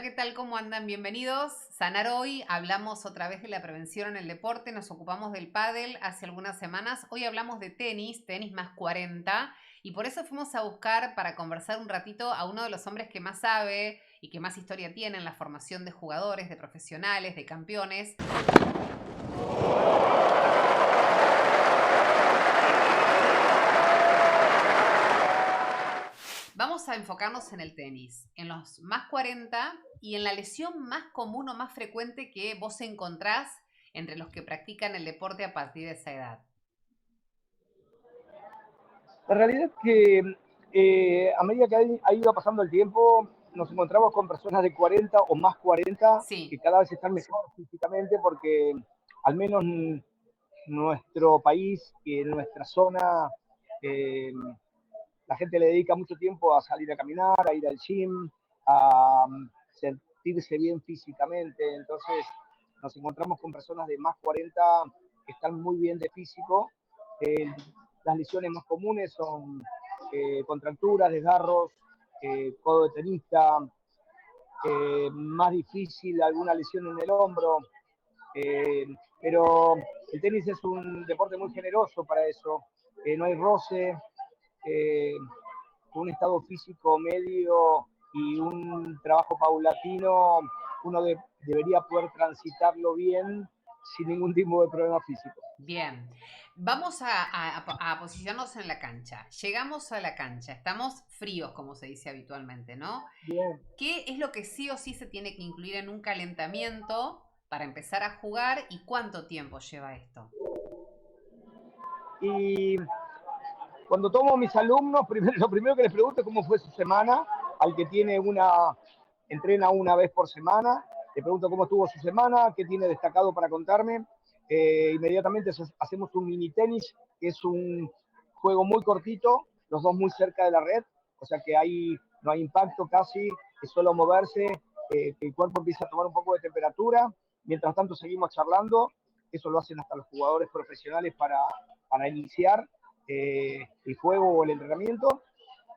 ¿qué tal? ¿Cómo andan? Bienvenidos. Sanar hoy. Hablamos otra vez de la prevención en el deporte. Nos ocupamos del pádel hace algunas semanas. Hoy hablamos de tenis, tenis más 40. Y por eso fuimos a buscar para conversar un ratito a uno de los hombres que más sabe y que más historia tiene en la formación de jugadores, de profesionales, de campeones. Vamos a enfocarnos en el tenis, en los más 40 y en la lesión más común o más frecuente que vos encontrás entre los que practican el deporte a partir de esa edad. La realidad es que a medida que ha ido pasando el tiempo, nos encontramos con personas de 40 o más 40 que Sí, cada vez están mejor físicamente porque al menos nuestro país y en nuestra zona eh, la gente le dedica mucho tiempo a salir a caminar, a ir al gym, a sentirse bien físicamente. Entonces nos encontramos con personas de más 40 que están muy bien de físico. Eh, las lesiones más comunes son contracturas, desgarros, codo de tenista, más difícil alguna lesión en el hombro. Eh, pero el tenis es un deporte muy generoso para eso. No hay roce, eh, un estado físico medio y un trabajo paulatino, uno debería poder transitarlo bien sin ningún tipo de problema físico. bien. Vamos a posicionarnos en la cancha. Llegamos a la cancha, estamos fríos, como se dice habitualmente, ¿no? Bien. ¿Qué es lo que sí o sí se tiene que incluir en un calentamiento para empezar a jugar y cuánto tiempo lleva esto? Y cuando tomo a mis alumnos, lo primero que les pregunto es cómo fue su semana, al que entrena una vez por semana, le pregunto cómo estuvo su semana, qué tiene destacado para contarme. Inmediatamente hacemos un mini tenis, que es un juego muy cortito, los dos muy cerca de la red, o sea que ahí no hay impacto casi, es solo moverse, que el cuerpo empieza a tomar un poco de temperatura, mientras tanto seguimos charlando, eso lo hacen hasta los jugadores profesionales para iniciar el juego o el entrenamiento.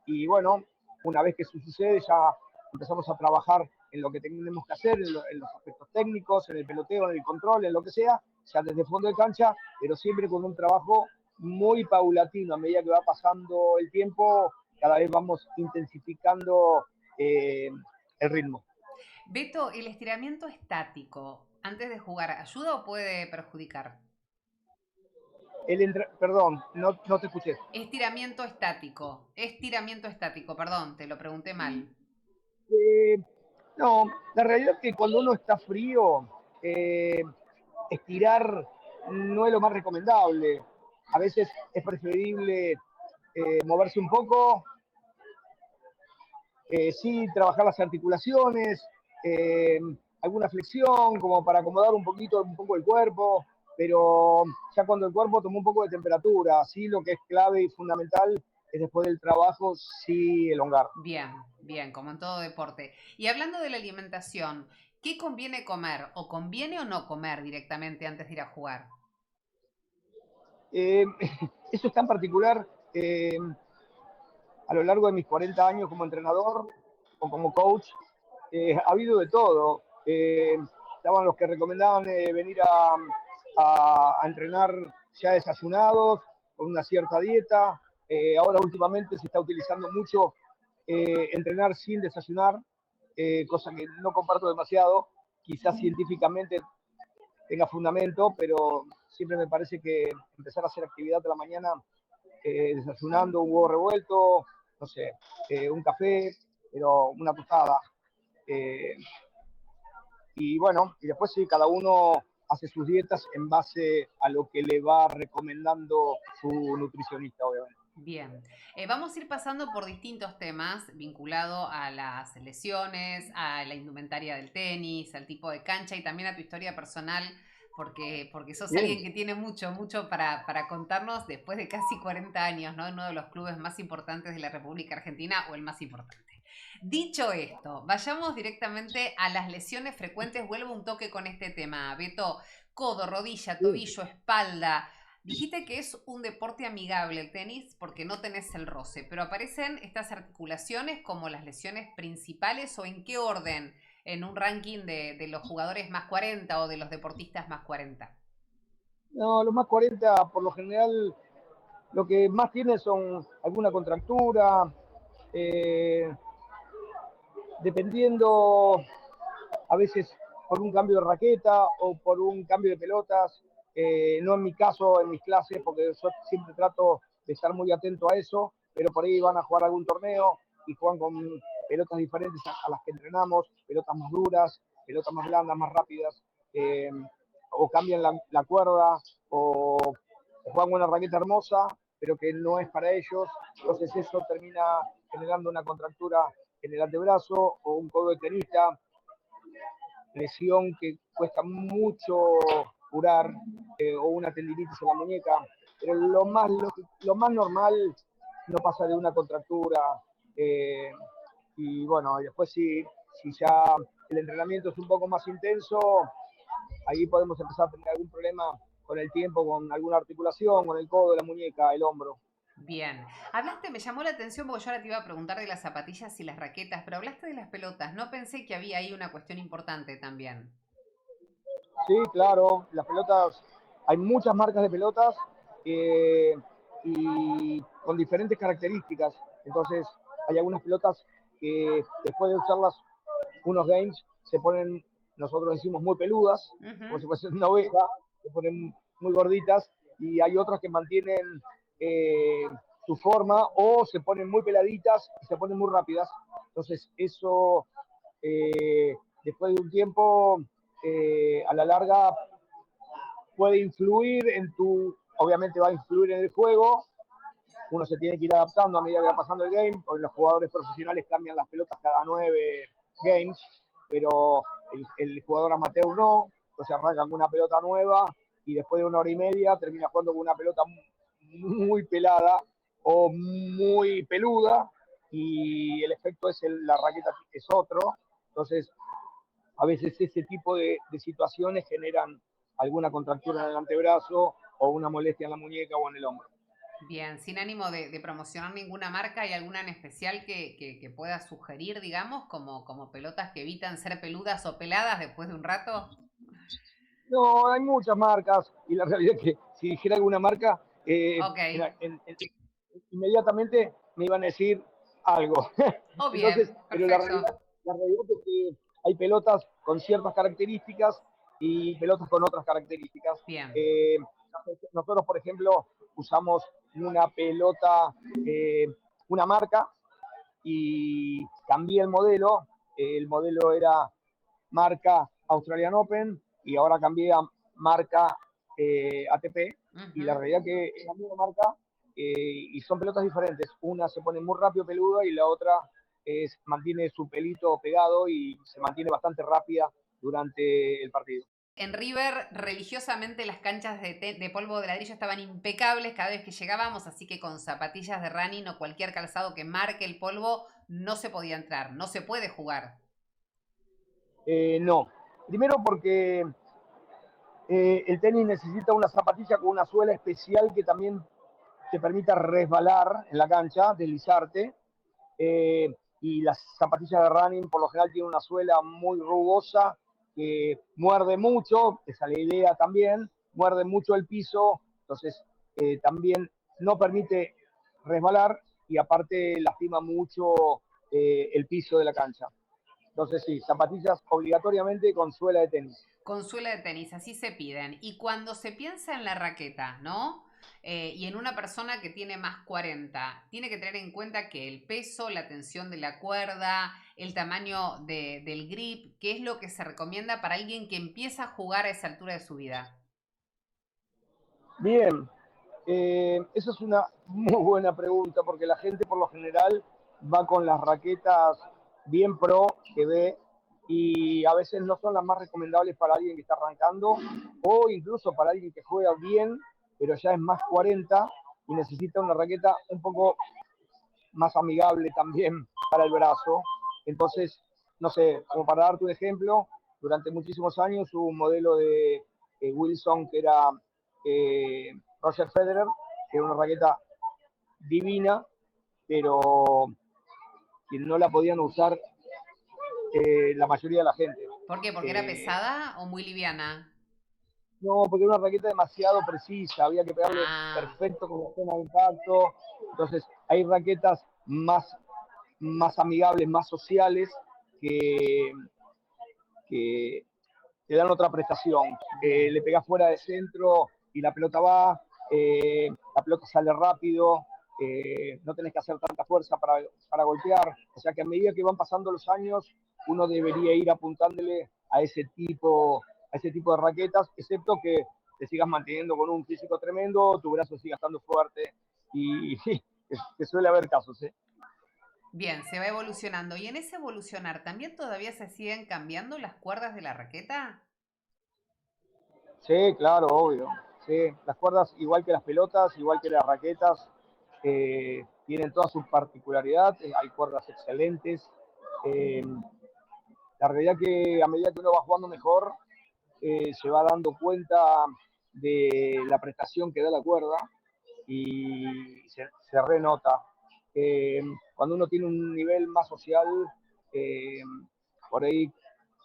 Y bueno, una vez que eso sucede, ya empezamos a trabajar en lo que tenemos que hacer, en los aspectos técnicos, en el peloteo, en el control, en lo que sea, ya desde el fondo de cancha, pero siempre con un trabajo muy paulatino. A medida que va pasando el tiempo, cada vez vamos intensificando el ritmo. Beto, ¿el estiramiento estático antes de jugar ayuda o puede perjudicar? Perdón, no te escuché. Estiramiento estático, perdón, te lo pregunté mal. Eh, no, la realidad es que cuando uno está frío, estirar no es lo más recomendable. A veces es preferible moverse un poco, sí trabajar las articulaciones, eh, alguna flexión como para acomodar un poco el cuerpo, pero ya cuando el cuerpo tomó un poco de temperatura, sí lo que es clave y fundamental es después del trabajo, sí elongar. Bien, bien, como en todo deporte. Y hablando de la alimentación, ¿qué conviene comer? ¿O conviene o no comer directamente antes de ir a jugar? Eh, eso es tan particular. A lo largo de mis 40 años como entrenador o como coach, ha habido de todo. Estaban los que recomendaban venir a entrenar ya desayunados, con una cierta dieta. Ahora últimamente se está utilizando mucho entrenar sin desayunar, cosa que no comparto demasiado. Quizás científicamente tenga fundamento, pero siempre me parece que empezar a hacer actividad de la mañana desayunando un huevo revuelto, no sé, un café, pero una tostada. Eh, y bueno, y después sí, cada uno hace sus dietas en base a lo que le va recomendando su nutricionista, obviamente. Bien, vamos a ir pasando por distintos temas vinculados a las lesiones, a la indumentaria del tenis, al tipo de cancha y también a tu historia personal, porque sos Bien. alguien que tiene mucho para contarnos después de casi 40 años, ¿no? En uno de los clubes más importantes de la República Argentina o el más importante. Dicho esto, vayamos directamente a las lesiones frecuentes. Vuelvo un toque con este tema. Beto, codo, rodilla, Sí. tobillo, espalda. Dijiste que es un deporte amigable el tenis porque no tenés el roce, pero aparecen estas articulaciones como las lesiones principales o en qué orden en un ranking de los jugadores más 40 o de los deportistas más 40? No, los más 40 por lo general lo que más tienen son alguna contractura, eh, dependiendo a veces por un cambio de raqueta o por un cambio de pelotas. No en mi caso, en mis clases, porque yo siempre trato de estar muy atento a eso, pero por ahí van a jugar algún torneo y juegan con pelotas diferentes a las que entrenamos, pelotas más duras, pelotas más blandas, más rápidas, eh, o cambian la cuerda, o juegan una raqueta hermosa, pero que no es para ellos. Entonces eso termina generando una contractura en el antebrazo o un codo de tenista, lesión que cuesta mucho curar, o una tendinitis en la muñeca, pero lo más normal no pasa de una contractura. eh, y bueno, y después si ya el entrenamiento es un poco más intenso, ahí podemos empezar a tener algún problema con el tiempo, con alguna articulación, con el codo, la muñeca, el hombro. Bien. Hablaste, me llamó la atención porque yo ahora te iba a preguntar de las zapatillas y las raquetas, pero hablaste de las pelotas. No pensé que había ahí una cuestión importante también. Sí, claro, las pelotas, hay muchas marcas de pelotas, eh, y con diferentes características. Entonces, hay algunas pelotas que después de usarlas unos games se ponen, nosotros decimos muy peludas, como Ujú. si fuesen una oveja, se ponen muy gorditas, y hay otras que mantienen eh, su forma o se ponen muy peladitas y se ponen muy rápidas. Entonces, eso, después de un tiempo, a la larga puede influir en obviamente va a influir en el juego. Uno se tiene que ir adaptando a medida que va pasando el game, porque los jugadores profesionales cambian las pelotas cada 9 games, pero el jugador amateur no, entonces arranca con una pelota nueva y después de 1 hora y media termina jugando con una pelota muy pelada o muy peluda, y el efecto es la raqueta es otro. Entonces, a veces ese tipo de situaciones generan alguna contractura en el antebrazo o una molestia en la muñeca o en el hombro. Bien, sin ánimo de promocionar ninguna marca, ¿hay alguna en especial que pueda sugerir, digamos, como pelotas que evitan ser peludas o peladas después de un rato? No, hay muchas marcas, y la realidad es que si dijera alguna marca, Ok. inmediatamente me iban a decir algo. Oh, Entonces, bien, pero perfecto. la realidad es que hay pelotas con ciertas características y pelotas con otras características. Bien. Eh, Nosotros, por ejemplo, usamos una pelota, una marca, y cambié el modelo. El modelo era marca Australian Open y ahora cambié a marca ATP, y la Ujú. realidad que es la misma marca, y son pelotas diferentes. Una se pone muy rápido peluda y la otra mantiene su pelito pegado y se mantiene bastante rápida durante el partido. En River, religiosamente las canchas de polvo de ladrillo estaban impecables cada vez que llegábamos, así que con zapatillas de running o cualquier calzado que marque el polvo no se podía entrar, no se puede jugar. No, primero porque el tenis necesita una zapatilla con una suela especial que también te permita resbalar en la cancha, deslizarte. Y las zapatillas de running por lo general tienen una suela muy rugosa que muerde mucho, esa es la idea también, muerde mucho el piso, entonces también no permite resbalar y aparte lastima mucho el piso de la cancha. Entonces sí, zapatillas obligatoriamente con suela de tenis. Con suela de tenis, así se piden. Y cuando se piensa en la raqueta, ¿no? Y en una persona que tiene más 40, tiene que tener en cuenta que el peso, la tensión de la cuerda, el tamaño del grip, ¿qué es lo que se recomienda para alguien que empieza a jugar a esa altura de su vida? Bien, esa es una muy buena pregunta porque la gente por lo general va con las raquetas bien pro que ve, y a veces no son las más recomendables para alguien que está arrancando o incluso para alguien que juega bien pero ya es más 40 y necesita una raqueta un poco más amigable también para el brazo. Entonces, no sé, como para darte un ejemplo, durante muchísimos años hubo un modelo de Wilson que era eh, Roger Federer, que era una raqueta divina, pero que no la podían usar la mayoría de la gente. ¿Por qué? ¿Porque era pesada o muy liviana? No, porque era una raqueta demasiado precisa, había que pegarle Ah, perfecto con la zona de impacto. Entonces, hay raquetas más amigables, más sociales, que, que te dan otra prestación. bien. Le pegás fuera de centro y la pelota va, la pelota sale rápido, no tenés que hacer tanta fuerza para golpear. O sea que a medida que van pasando los años, uno debería ir apuntándole a ese tipo de raquetas, excepto que te sigas manteniendo con un físico tremendo, tu brazo siga estando fuerte y sí, que suele haber casos, ¿eh? Bien, se va evolucionando. ¿Y en ese evolucionar también todavía se siguen cambiando las cuerdas de la raqueta? Sí, claro, obvio. Sí, las cuerdas, igual que las pelotas, igual que las raquetas, tienen toda su particularidad. Hay cuerdas excelentes. Eh, la realidad que a medida que uno va jugando mejor, se va dando cuenta de la prestación que da la cuerda y se renota. Eh, Cuando uno tiene un nivel más social, eh, por ahí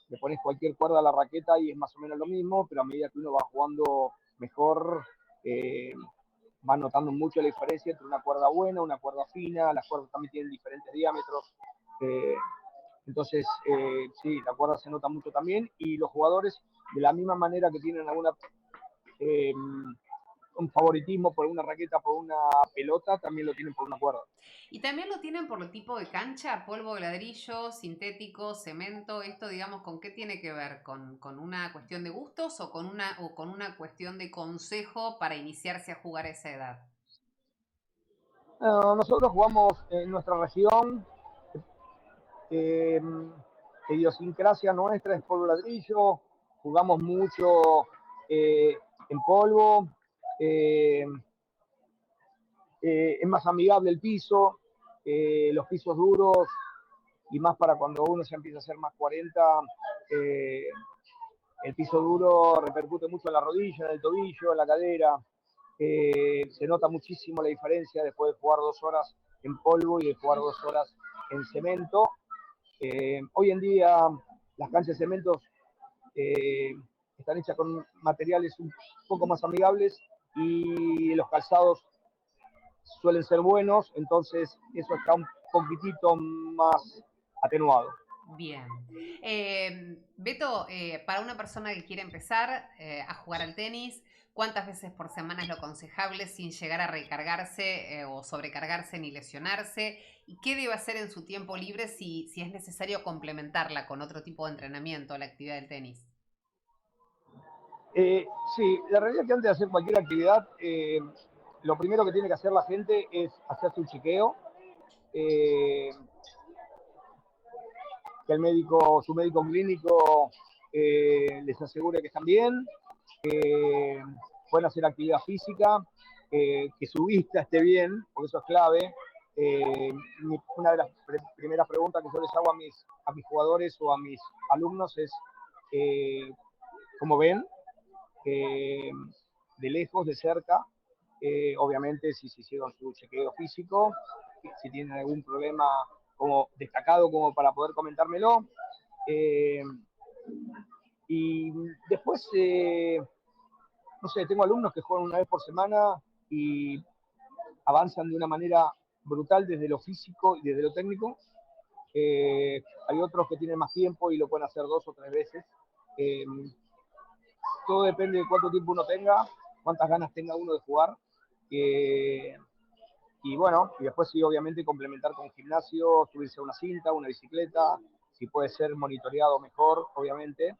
le pones cualquier cuerda a la raqueta y es más o menos lo mismo, pero a medida que uno va jugando mejor, eh, va notando mucho la diferencia entre una cuerda buena, una cuerda fina, las cuerdas también tienen diferentes diámetros. eh, entonces, sí, la cuerda se nota mucho también y los jugadores, de la misma manera que tienen eh, un favoritismo por una raqueta, por una pelota, también lo tienen por una cuerda. Y también lo tienen por el tipo de cancha, polvo de ladrillo, sintético, cemento. Esto, digamos, ¿con qué tiene que ver? ¿Con una cuestión de gustos o con una cuestión de consejo para iniciarse a jugar a esa edad? Nosotros jugamos en nuestra región, eh, idiosincrasia nuestra es polvo ladrillo, jugamos mucho en polvo, eh, es más amigable el piso, los pisos duros, y más para cuando uno ya empieza a ser más 40, eh, el piso duro repercute mucho en la rodilla, en el tobillo, en la cadera. Se nota muchísimo la diferencia después de jugar 2 horas en polvo y de jugar 2 horas en cemento. Hoy en día las canchas de cementos eh, están hechas con materiales un poco más amigables y los calzados suelen ser buenos, entonces eso está un poquitito más atenuado. Bien. Beto, para una persona que quiere empezar a jugar al tenis, ¿cuántas veces por semana es lo aconsejable sin llegar a recargarse o sobrecargarse ni lesionarse? ¿Y qué debe hacer en su tiempo libre si es necesario complementarla con otro tipo de entrenamiento, la actividad del tenis? Eh, sí, la realidad es que antes de hacer cualquier actividad, lo primero que tiene que hacer la gente es hacerse un chequeo, eh, que su médico clínico les asegure que están bien, pueden hacer actividad física, que su vista esté bien, porque eso es clave. Eh, una de las primeras preguntas que yo les hago a mis jugadores o a mis alumnos es eh, cómo ven, eh, de lejos, de cerca, obviamente si se hicieron su chequeo físico, si tienen algún problema como destacado como para poder comentármelo. Eh, y después, no sé, tengo alumnos que juegan una vez por semana y avanzan de una manera brutal desde lo físico y desde lo técnico. Hay otros que tienen más tiempo y lo pueden hacer 2 o 3 veces. Eh, Todo depende de cuánto tiempo uno tenga, cuántas ganas tenga uno de jugar. Eh, y bueno, y después sí, obviamente complementar con gimnasio, subirse a una cinta, una bicicleta, si puede ser monitoreado mejor, obviamente.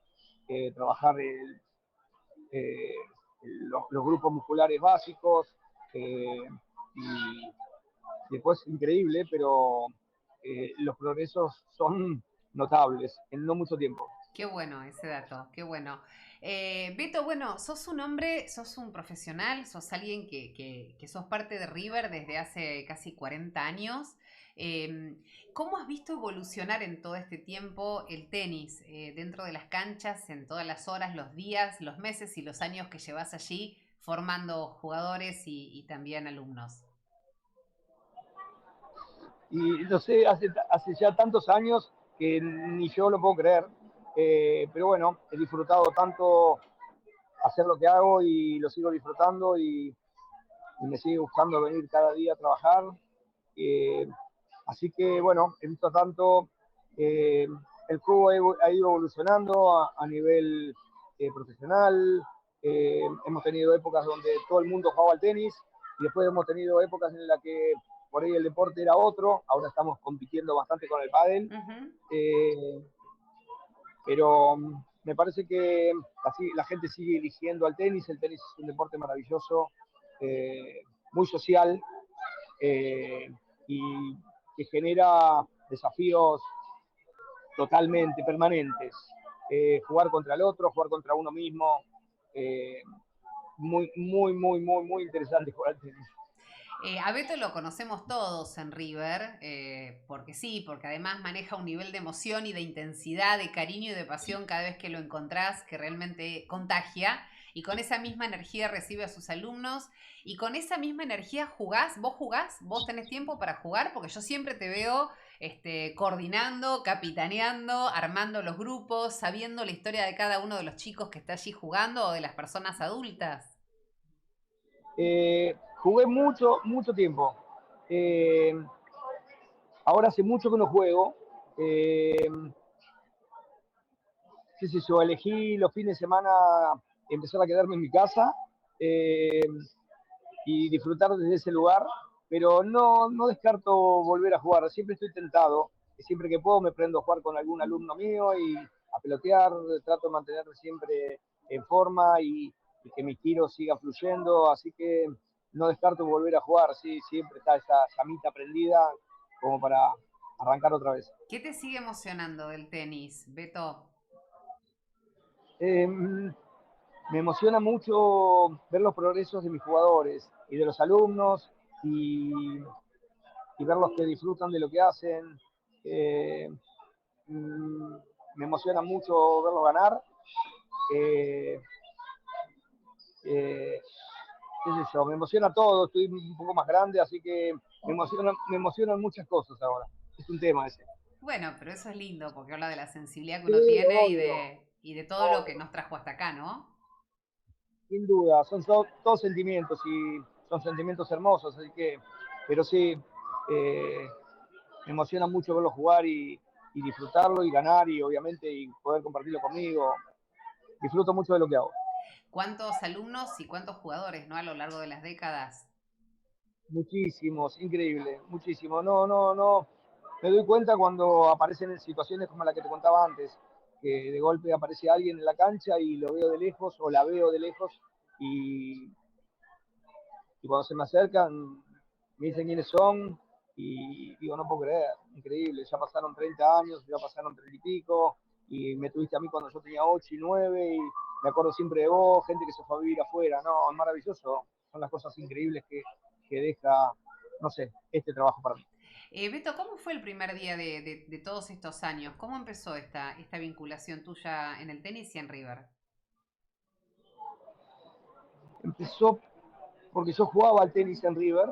Trabajar eh, los grupos musculares básicos. Y después, increíble, pero los progresos son notables en no mucho tiempo. Qué bueno ese dato, qué bueno. Beto, bueno, sos un hombre, sos un profesional, sos alguien que sos parte de River desde hace casi 40 años. ¿Cómo has visto evolucionar en todo este tiempo el tenis dentro de las canchas, en todas las horas, los días, los meses y los años que llevas allí formando jugadores y también alumnos? Y no sé, hace ya tantos años que ni yo lo puedo creer. Pero bueno, he disfrutado tanto hacer lo que hago y lo sigo disfrutando y me sigue gustando venir cada día a trabajar. Eh, Así que bueno, he visto tanto, eh, el juego ha ido evolucionando a nivel profesional. Hemos tenido épocas donde todo el mundo jugaba al tenis y después hemos tenido épocas en las que por ahí el deporte era otro. Ahora estamos compitiendo bastante con el pádel. Ujú. Eh, pero me parece que la gente sigue eligiendo al tenis. El tenis es un deporte maravilloso, muy social, eh, y que genera desafíos totalmente permanentes. Jugar contra el otro, jugar contra uno mismo. eh, Muy, muy, muy, muy, muy interesante jugar al tenis. A Beto lo conocemos todos en River, porque sí, porque además maneja un nivel de emoción y de intensidad, de cariño y de pasión cada vez que lo encontrás, que realmente contagia. Y con esa misma energía recibe a sus alumnos. Y con esa misma energía jugás, vos tenés tiempo para jugar, porque yo siempre te veo coordinando, capitaneando, armando los grupos, sabiendo la historia de cada uno de los chicos que está allí jugando o de las personas adultas. Jugué mucho, mucho tiempo. Eh, Ahora hace mucho que no juego. Eh, Qué sé yo, elegí los fines de semana empezar a quedarme en mi casa, eh, y disfrutar desde ese lugar, pero no descarto volver a jugar. Siempre estoy tentado, siempre que puedo me prendo a jugar con algún alumno mío y a pelotear. Trato de mantenerme siempre en forma y que mis tiros sigan fluyendo, así que no descarto volver a jugar. Sí, siempre está esa llamita prendida como para arrancar otra vez. ¿Qué te sigue emocionando del tenis, Beto? Eh, Me emociona mucho ver los progresos de mis jugadores y de los alumnos, y verlos que disfrutan de lo que hacen. Eh, mm, Me emociona mucho verlos ganar. Eh, eh, Qué sé yo, me emociona todo. Estoy un poco más grande, así que me emocionan muchas cosas ahora. Es un tema ese. Bueno, pero eso es lindo porque habla de la sensibilidad que Sí, uno tiene y obvio, de todo lo que obvio, nos trajo hasta acá, ¿no? sin duda. Son todos sentimientos y son sentimientos hermosos, así que, pero sí, eh, me emociona mucho verlo jugar y disfrutarlo y ganar y obviamente y poder compartirlo conmigo. Disfruto mucho de lo que hago. ¿Cuántos alumnos y cuántos jugadores, ¿no? A lo largo de las décadas. Muchísimos, increíble, muchísimo. No. Me doy cuenta cuando aparecen en situaciones como la que te contaba antes, que de golpe aparece alguien en la cancha y lo veo de lejos o la veo de lejos y, y cuando se me acercan me dicen quiénes son y digo, no puedo creer, increíble, ya pasaron 30 años, ya pasaron 30 y pico, y me tuviste a mí cuando yo tenía 8 y 9 y me acuerdo siempre de vos, gente que se fue a vivir afuera, no, es maravilloso, son las cosas increíbles que deja, no sé, este trabajo para mí. Beto, ¿cómo fue el primer día de todos estos años? ¿Cómo empezó esta vinculación tuya en el tenis y en River? Empezó porque yo jugaba al tenis en River,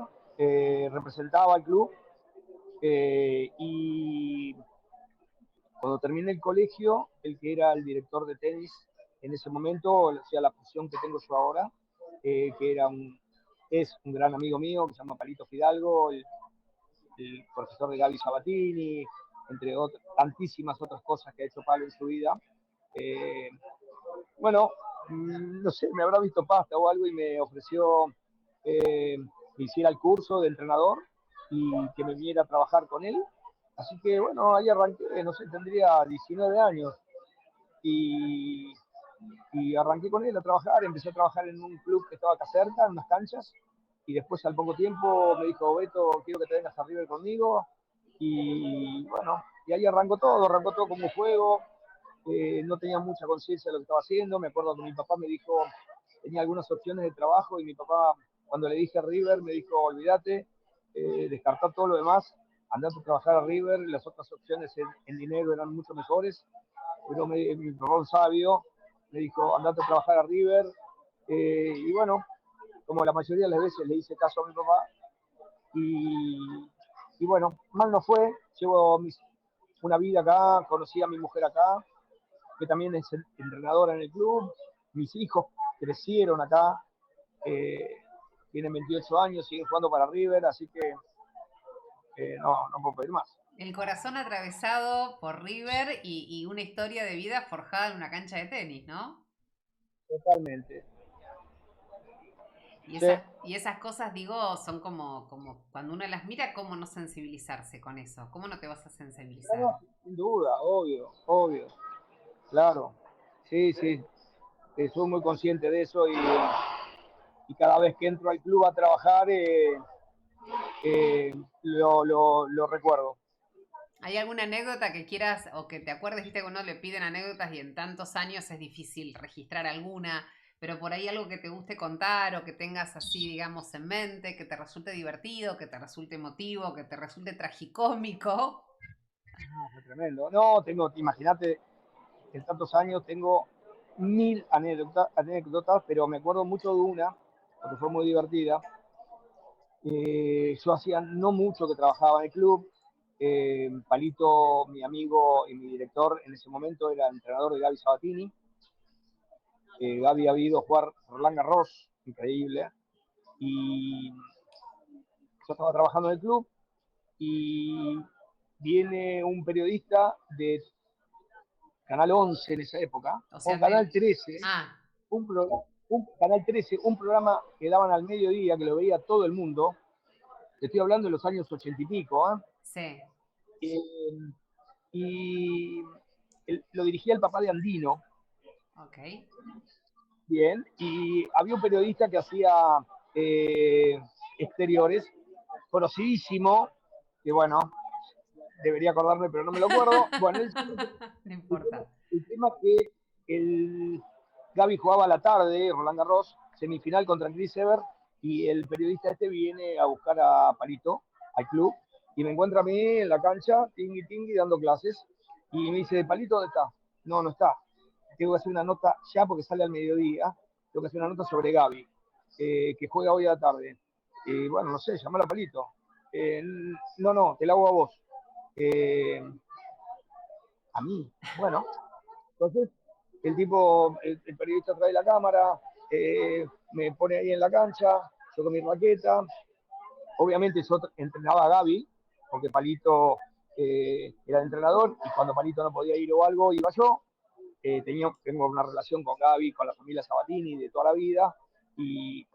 representaba al club, y cuando terminé el colegio, el que era el director de tenis en ese momento, o sea, la posición que tengo yo ahora, que es un gran amigo mío, que se llama Palito Fidalgo, el profesor de Gaby Sabatini, entre tantísimas otras cosas que ha hecho Pablo en su vida. Eh, bueno, no sé, me habrá visto pasta o algo y me ofreció que hiciera el curso de entrenador y que me viniera a trabajar con él. Así que bueno, ahí arranqué, no sé, tendría 19 años y, y arranqué con él a trabajar. Empecé a trabajar en un club que estaba acá cerca, en unas canchas, y después al poco tiempo me dijo, Beto, quiero que te vengas a River conmigo. Y bueno, y ahí arrancó todo como un juego. No tenía mucha conciencia de lo que estaba haciendo. Me acuerdo que mi papá me dijo, tenía algunas opciones de trabajo y mi papá, cuando le dije a River, me dijo, olvídate, descartar todo lo demás, andate a trabajar a River, las otras opciones en dinero eran mucho mejores, pero mi papá un sabio me dijo, andate a trabajar a River, y bueno, como la mayoría de las veces le hice caso a mi papá, y, y bueno, mal no fue, llevo una vida acá, conocí a mi mujer acá, que también es entrenadora en el club, mis hijos crecieron acá, tienen 28 años, siguen jugando para River, así que no puedo pedir más. El corazón atravesado por River y una historia de vida forjada en una cancha de tenis, ¿no? Totalmente. Y Sí. esas cosas, digo, son como cuando uno las mira, ¿cómo no sensibilizarse con eso? ¿Cómo no te vas a sensibilizar? No, sin duda, obvio, claro. Sí, soy muy consciente de eso y cada vez que entro al club a trabajar lo recuerdo. ¿Hay alguna anécdota que quieras o que te acuerdes, viste que uno le piden anécdotas y en tantos años es difícil registrar alguna, pero por ahí algo que te guste contar o que tengas así, digamos, en mente, que te resulte divertido, que te resulte emotivo, que te resulte tragicómico? Es tremendo. No, imagínate, en tantos años tengo mil anécdotas, pero me acuerdo mucho de una, porque fue muy divertida. Yo hacía no mucho que trabajaba en el club. Palito, mi amigo y mi director en ese momento, era entrenador de Gaby Sabatini. Gaby había ido a jugar Roland Garros, increíble. Y yo estaba trabajando en el club y viene un periodista de Canal 11 en esa época, O o sea, Canal 13, ah, Canal 13, un programa que daban al mediodía, que lo veía todo el mundo. Te estoy hablando de los años 80 y pico, ¿eh? sí, Y lo dirigía el papá de Andino, ok. bien, y había un periodista que hacía exteriores, conocidísimo, que bueno, debería acordarme, pero no me lo acuerdo. Bueno, No importa. el tema es que Gaby jugaba a la tarde, Roland Garros, semifinal contra Chris Evert, y el periodista este viene a buscar a Palito, al club, y me encuentra a mí en la cancha, tingui, dando clases, y me dice, ¿Palito dónde está? No está. Tengo que hacer una nota ya porque sale al mediodía, tengo que hacer una nota sobre Gaby, que juega hoy a la tarde. Y bueno, no sé, llamar a Palito. No, te la hago a vos. Eh, a mí, bueno. Entonces, el periodista trae la cámara, me pone ahí en la cancha, yo con mi raqueta. Obviamente yo entrenaba a Gaby, porque Palito era el entrenador, y cuando Palito no podía ir o algo, iba yo. Tengo una relación con Gaby, con la familia Sabatini de toda la vida, y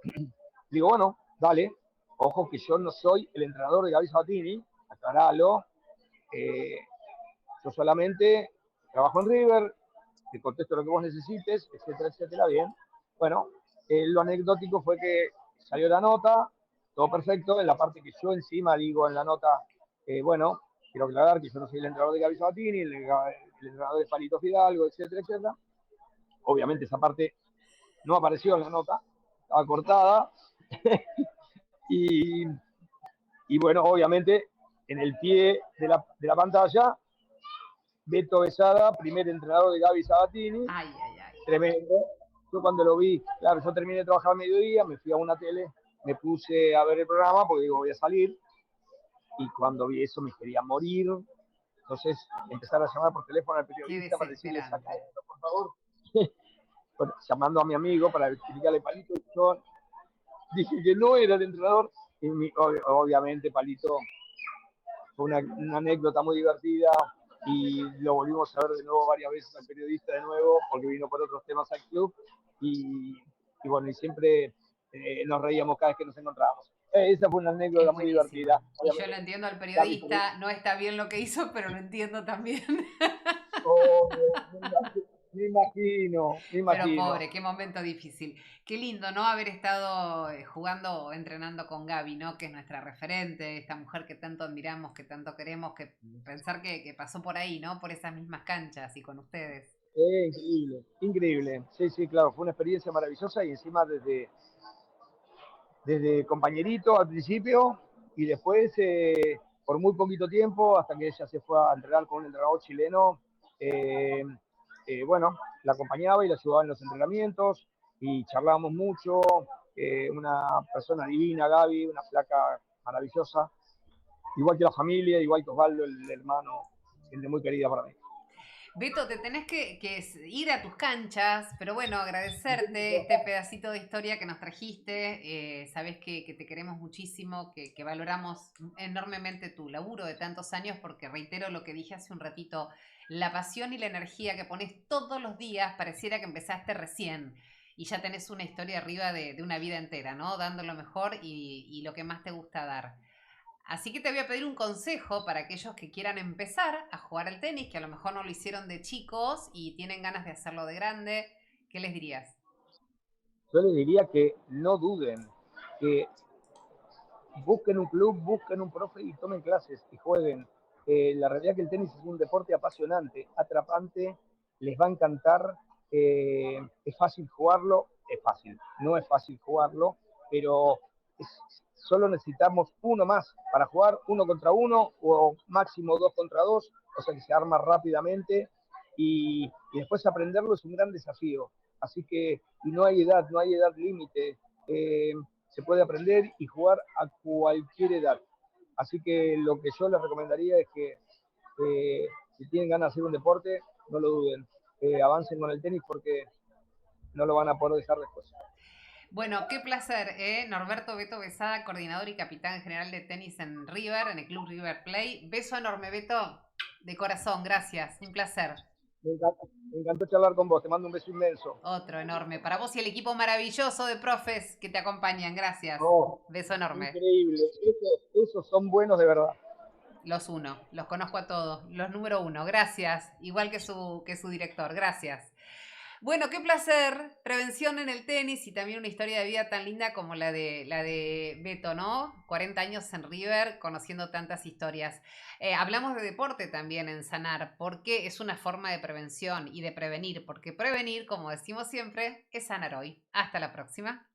digo, bueno, dale, ojo que yo no soy el entrenador de Gaby Sabatini, aclaralo, yo solamente trabajo en River, te contesto lo que vos necesites, etcétera, bien. Bueno, lo anecdótico fue que salió la nota, todo perfecto, en la parte que yo encima digo en la nota, bueno, quiero aclarar que yo no soy el entrenador de Gaby Sabatini, el entrenador de Palito Fidalgo, etcétera. Obviamente esa parte no apareció en la nota, estaba cortada. y, y bueno, obviamente en el pie de la pantalla, Beto Besada, primer entrenador de Gaby Sabatini, Ay, ay, ay. tremendo. Yo cuando lo vi, claro, yo terminé de trabajar a mediodía, me fui a una tele, me puse a ver el programa porque digo, voy a salir, y cuando vi eso me quería morir. Entonces empezaron a llamar por teléfono al Qué periodista para decirle, saca desesperante. esto, por favor. Bueno, llamando a mi amigo para explicarle Palito, yo dije que no era el entrenador, y obviamente Palito fue una anécdota muy divertida, y lo volvimos a ver de nuevo varias veces al periodista de nuevo, porque vino por otros temas al club, y, bueno, y siempre nos reíamos cada vez que nos encontrábamos. Esa fue una anécdota Es muy buenísima. divertida. Y yo Obviamente, lo entiendo al Gaby, periodista, no está bien lo que hizo, pero lo entiendo también. oh, me Pero imagino. pobre, qué momento difícil. Qué lindo, ¿no? Haber estado jugando o entrenando con Gaby, ¿no? Que es nuestra referente, esta mujer que tanto admiramos, que tanto queremos, que pensar que pasó por ahí, ¿no? Por esas mismas canchas y con ustedes. Increíble. Sí, claro, fue una experiencia maravillosa, y encima desde compañerito al principio, y después por muy poquito tiempo, hasta que ella se fue a entrenar con un entrenador chileno. eh, bueno, la acompañaba y la ayudaba en los entrenamientos, y charlábamos mucho. Una persona divina, Gaby, una flaca maravillosa, igual que la familia, igual que Osvaldo, el hermano, siente muy querida para mí. Beto, te tenés que ir a tus canchas, pero bueno, agradecerte este pedacito de historia que nos trajiste. Sabés que te queremos muchísimo, que valoramos enormemente tu laburo de tantos años, porque reitero lo que dije hace un ratito, la pasión y la energía que pones todos los días, pareciera que empezaste recién y ya tenés una historia arriba de una vida entera, ¿no? Dando lo mejor y lo que más te gusta dar. Así que te voy a pedir un consejo para aquellos que quieran empezar a jugar al tenis, que a lo mejor no lo hicieron de chicos y tienen ganas de hacerlo de grande. ¿Qué les dirías? Yo les diría que no duden, que busquen un club, busquen un profe y tomen clases y jueguen. La realidad es que el tenis es un deporte apasionante, atrapante, les va a encantar, es fácil jugarlo, es fácil, no es fácil jugarlo, pero solo necesitamos uno más para jugar, uno contra uno o máximo dos contra dos, o sea que se arma rápidamente y después aprenderlo es un gran desafío. Así que y no hay edad límite. Se puede aprender y jugar a cualquier edad. Así que lo que yo les recomendaría es que si tienen ganas de hacer un deporte, no lo duden, avancen con el tenis porque no lo van a poder dejar después. Bueno, qué placer, ¿eh? Norberto Beto Besada, coordinador y capitán general de tenis en River, en el Club River Play. Beso enorme, Beto, de corazón, gracias, un placer. Me encantó charlar con vos, te mando un beso inmenso. Otro enorme. Para vos y el equipo maravilloso de profes que te acompañan, gracias. Oh, Beso enorme. increíble, esos son buenos de verdad. Los uno, los conozco a todos, los número uno, gracias, igual que su director, gracias. Bueno, qué placer, prevención en el tenis y también una historia de vida tan linda como la de Beto, ¿no? 40 años en River, conociendo tantas historias. Hablamos de deporte también en Sanar, porque es una forma de prevención y de prevenir, porque prevenir, como decimos siempre, es sanar hoy. Hasta la próxima.